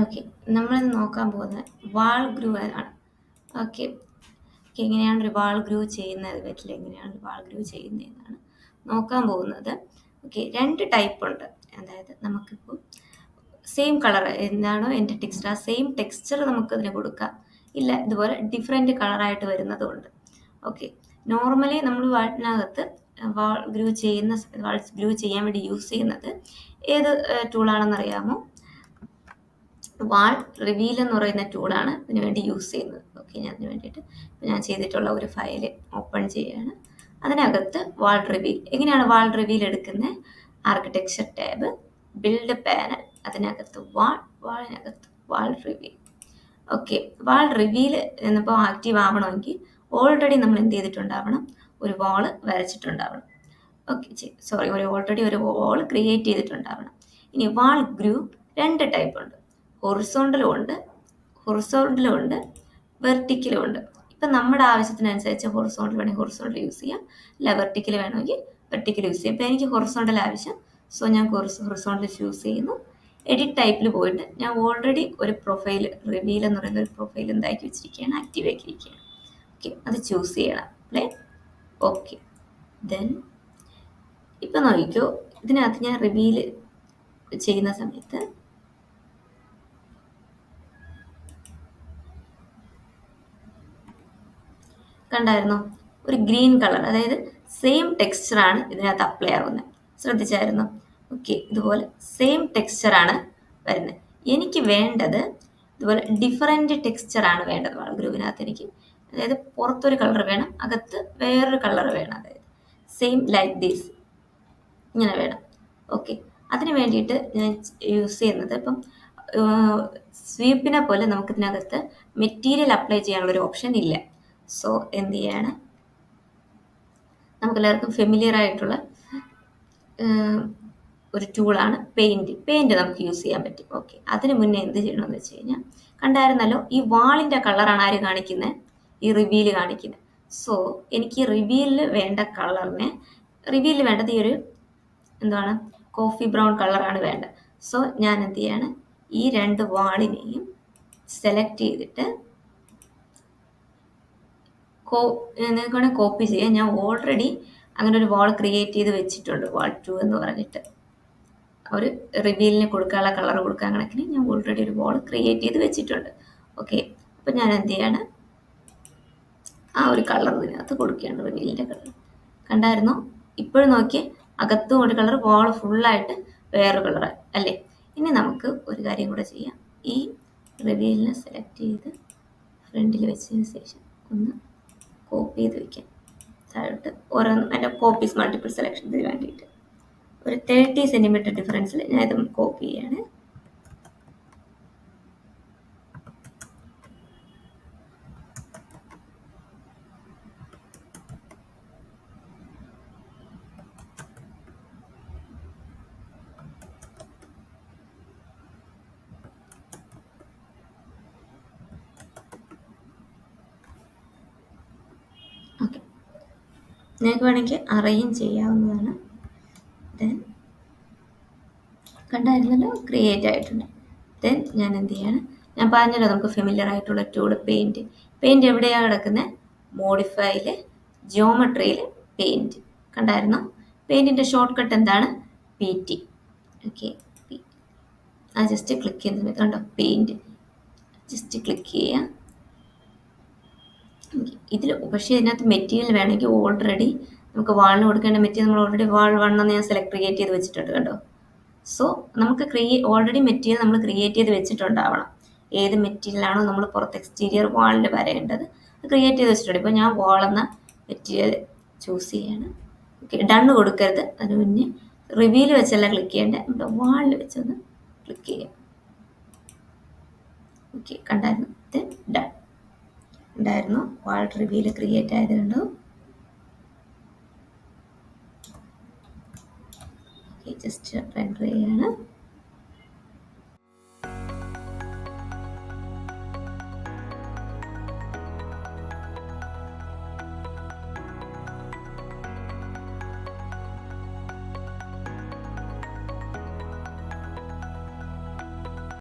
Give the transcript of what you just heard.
Okay, നമ്മൾ നോക്കാൻ പോകുന്നത് വാൾ ഗ്രൂ ആണ്. ഓക്കെ, എങ്ങനെയാണ് ഒരു വാൾ ഗ്രൂ ചെയ്യുന്നത്, പറ്റില്ല എങ്ങനെയാണ് ഒരു വാൾ ഗ്രൂ ചെയ്യുന്നതെന്നാണ് നോക്കാൻ പോകുന്നത്. ഓക്കെ, രണ്ട് ടൈപ്പ് ഉണ്ട്. അതായത് നമുക്കിപ്പോൾ സെയിം കളർ എന്താണോ എൻ്റെ ടെക്സ്ചർ, ആ സെയിം ടെക്സ്ചർ നമുക്ക് അതിന് കൊടുക്കാം. ഇല്ല ഇതുപോലെ ഡിഫറെൻറ്റ് കളറായിട്ട് വരുന്നതുകൊണ്ട്. ഓക്കെ, നോർമലി നമ്മൾ വാളിനകത്ത് വാൾ ഗ്രൂ ചെയ്യാൻ വേണ്ടി യൂസ് ചെയ്യുന്നത് ഏത് ടൂളാണെന്ന് അറിയാമോ? വാൾ റിവീൽ എന്ന് പറയുന്ന ടൂളാണ് ഇതിന് വേണ്ടി യൂസ് ചെയ്യുന്നത്. ഓക്കെ, ഞാൻ അതിന് വേണ്ടിയിട്ട് ഞാൻ ചെയ്തിട്ടുള്ള ഒരു ഫയൽ ഓപ്പൺ ചെയ്യുകയാണ്. അതിനകത്ത് വാൾ റിവീൽ, എങ്ങനെയാണ് വാൾ റിവീൽ എടുക്കുന്നത്? ആർക്കിടെക്ചർ ടാബ്, ബിൽഡ് പാനൽ, അതിനകത്ത് വാളിനകത്ത് വാൾ റിവീൽ. ഓക്കെ, വാൾ റിവീൽ എന്നിപ്പോൾ ആക്റ്റീവ് ആവണമെങ്കിൽ ഓൾറെഡി നമ്മൾ എന്ത് ചെയ്തിട്ടുണ്ടാവണം? ഒരു വാൾ വരച്ചിട്ടുണ്ടാവണം. ഓക്കെ, ഓൾറെഡി ഒരു വാൾ ക്രിയേറ്റ് ചെയ്തിട്ടുണ്ടാവണം. ഇനി വാൾ ഗ്രൂ രണ്ട് ടൈപ്പ് ഉണ്ട്. ഹൊറിസോണ്ടലും ഉണ്ട്, വെർട്ടിക്കലും ഉണ്ട്. ഇപ്പം നമ്മുടെ ആവശ്യത്തിനനുസരിച്ച് ഹൊറിസോണ്ടൽ വേണമെങ്കിൽ ഹൊറിസോണ്ടൽ യൂസ് ചെയ്യാം, അല്ല വെർട്ടിക്കൽ വേണമെങ്കിൽ വെർട്ടിക്കൽ യൂസ് ചെയ്യാം. ഇപ്പം എനിക്ക് ഹൊറിസോണ്ടൽ ആവശ്യം, സോ ഞാൻ ഹൊറിസോണ്ടൽ ചൂസ് ചെയ്യുന്നു. എഡിറ്റ് ടൈപ്പിൽ പോയിട്ട് ഞാൻ ഓൾറെഡി ഒരു പ്രൊഫൈൽ റിവീൽ എന്ന് പറയുന്ന ഒരു പ്രൊഫൈൽ എന്താക്കി വെച്ചിരിക്കുകയാണ്, ആക്റ്റീവ് ആക്കിയിരിക്കുകയാണ്. ഓക്കെ, അത് ചൂസ് ചെയ്യണം. അല്ലേ? ഓക്കെ, ദെൻ ഇപ്പം നോക്കിക്കോ, ഇതിനകത്ത് ഞാൻ റിവീൽ ചെയ്യുന്ന സമയത്ത് കണ്ടായിരുന്നോ? ഒരു ഗ്രീൻ കളർ, അതായത് സെയിം ടെക്സ്ചറാണ് ഇതിനകത്ത് അപ്ലൈ ആവുന്നത്. ശ്രദ്ധിച്ചായിരുന്നോ? ഓക്കെ, ഇതുപോലെ സെയിം ടെക്സ്ചറാണ് വരുന്നത്. എനിക്ക് വേണ്ടത് ഇതുപോലെ ഡിഫറെൻറ്റ് ടെക്സ്ചറാണ് വേണ്ടത് വാൾ ഗ്രൂവിനകത്ത് എനിക്ക്. അതായത് പുറത്തൊരു കളർ വേണം, അകത്ത് വേറൊരു കളർ വേണം. അതായത് സെയിം ലൈക്ക് ദീസ്, ഇങ്ങനെ വേണം. ഓക്കെ, അതിന് വേണ്ടിയിട്ട് ഞാൻ യൂസ് ചെയ്യുന്നത് ഇപ്പം സ്വീപ്പിനെ പോലെ നമുക്ക് ഇതിനകത്ത് മെറ്റീരിയൽ അപ്ലൈ ചെയ്യാനുള്ളൊരു ഓപ്ഷൻ ഇല്ല. സോ എന്ത് ചെയ്യാണ്, നമുക്കെല്ലാവർക്കും ഫെമിലിയർ ആയിട്ടുള്ള ഒരു ടൂളാണ് പെയിൻറ്റ് നമുക്ക് യൂസ് ചെയ്യാൻ പറ്റും. ഓക്കെ, അതിന് മുന്നേ എന്ത് ചെയ്യണമെന്ന് വെച്ച് കഴിഞ്ഞാൽ, കണ്ടായിരുന്നല്ലോ ഈ വാളിൻ്റെ കളറാണ് ആര് കാണിക്കുന്നത്? ഈ റിവീൽ കാണിക്കുന്നത്. സോ എനിക്ക് ഈ റിവീലിൽ വേണ്ട കളറിനെ, റിവീലിൽ വേണ്ടത് ഈ ഒരു എന്താണ്, കോഫി ബ്രൗൺ കളറാണ് വേണ്ടത്. സോ ഞാൻ എന്ത് ചെയ്യാണ്, ഈ രണ്ട് വാളിനെയും സെലക്ട് ചെയ്തിട്ട് നിങ്ങൾക്ക് വേണമെങ്കിൽ കോപ്പി ചെയ്യാം. ഞാൻ ഓൾറെഡി അങ്ങനെ ഒരു വാൾ ക്രിയേറ്റ് ചെയ്ത് വെച്ചിട്ടുണ്ട്, വാൾ 2 എന്ന് പറഞ്ഞിട്ട്. ഒരു റിവീലിന് കൊടുക്കാനുള്ള കളർ കൊടുക്കാൻ കണക്കിന് ഞാൻ ഓൾറെഡി ഒരു വാൾ ക്രിയേറ്റ് ചെയ്ത് വെച്ചിട്ടുണ്ട്. ഓക്കെ, അപ്പം ഞാൻ എന്ത് ചെയ്യാണ്, ആ ഒരു കളർ ഇതിനകത്ത് കൊടുക്കുകയാണ്, റിവീലിൻ്റെ കളർ. കണ്ടായിരുന്നോ? ഇപ്പോഴും നോക്കിയേ, അകത്തും ഒരു കളർ, വാൾ ഫുള്ളായിട്ട് വേറൊരു കളർ അല്ലേ? ഇനി നമുക്ക് ഒരു കാര്യം കൂടെ ചെയ്യാം. ഈ റിവീലിനെ സെലക്ട് ചെയ്ത് ഫ്രണ്ടിൽ വെച്ചതിന് ശേഷം ഒന്ന് കോപ്പി ചെയ്ത് വയ്ക്കാം താഴോട്ട്. ഓരോന്നും എൻ്റെ കോപ്പീസ് മൾട്ടിപ്പിൾ സെലക്ഷൻസിന് വേണ്ടിയിട്ട് ഒരു 30 സെൻറ്റിമീറ്റർ ഡിഫറൻസിൽ ഞാൻ ഇത് കോപ്പി ചെയ്യാണ്. ഓക്കെ, നിങ്ങൾക്ക് വേണമെങ്കിൽ അറേഞ്ച് ചെയ്യാവുന്നതാണ്. ദെൻ കണ്ടായിരുന്നല്ലോ, ക്രിയേറ്റ് ആയിട്ടുണ്ട്. ദെൻ ഞാൻ എന്ത് ചെയ്യാണ്, ഞാൻ പറഞ്ഞല്ലോ നമുക്ക് ഫെമിലിയർ ആയിട്ടുള്ള ടൂൾ പെയിൻറ്റ് എവിടെയാണ് കിടക്കുന്നത്? മോഡിഫൈയിൽ, ജിയോമെട്രിയിൽ പെയിൻറ്റ്. കണ്ടായിരുന്നോ? പെയിൻറ്റിൻ്റെ ഷോർട്ട് കട്ട് എന്താണ്? PT. ഓക്കെ, ആ ജസ്റ്റ് ക്ലിക്ക് ചെയ്യുന്ന സമയത്ത് കണ്ടോ, പെയിൻറ്റ് ജസ്റ്റ് ക്ലിക്ക് ചെയ്യാം. ഇതിൽ പക്ഷേ ഇതിനകത്ത് മെറ്റീരിയൽ വേണമെങ്കിൽ ഓൾറെഡി നമുക്ക് വാളിന് കൊടുക്കേണ്ട മെറ്റീരിയൽ നമ്മൾ ഓൾറെഡി വാൾ 1 എന്ന് ഞാൻ ക്രിയേറ്റ് ചെയ്ത് വെച്ചിട്ടുണ്ട്. കണ്ടോ? സോ നമുക്ക് ഓൾറെഡി മെറ്റീരിയൽ നമ്മൾ ക്രിയേറ്റ് ചെയ്ത് വെച്ചിട്ടുണ്ടാവണം. ഏത് മെറ്റീരിയലാണോ നമ്മൾ പുറത്ത് എക്സ്റ്റീരിയർ വാളിൽ വരേണ്ടത് അത് ക്രിയേറ്റ് ചെയ്ത് വെച്ചിട്ടുണ്ട്. ഇപ്പോൾ ഞാൻ വാൾ എന്ന മെറ്റീരിയൽ ചൂസ് ചെയ്യാണ്. ഓക്കെ, ഡണ്ണ് കൊടുക്കരുത്, അതിന് മുന്നേ റിവീൽ വെച്ചല്ല ക്ലിക്ക് ചെയ്യേണ്ടത്, നമ്മുടെ വാളിൽ വെച്ചൊന്ന് ക്ലിക്ക് ചെയ്യാം. ഓക്കെ, കണ്ടായിരുന്നു? ഡൺ ഉണ്ടായിരുന്നു. വാൾ റിവീൽ ക്രിയേറ്റ് ആയതുകൊണ്ടോ. ഓക്കെ, ജസ്റ്റ് റെൻഡർ ചെയ്യാണ്.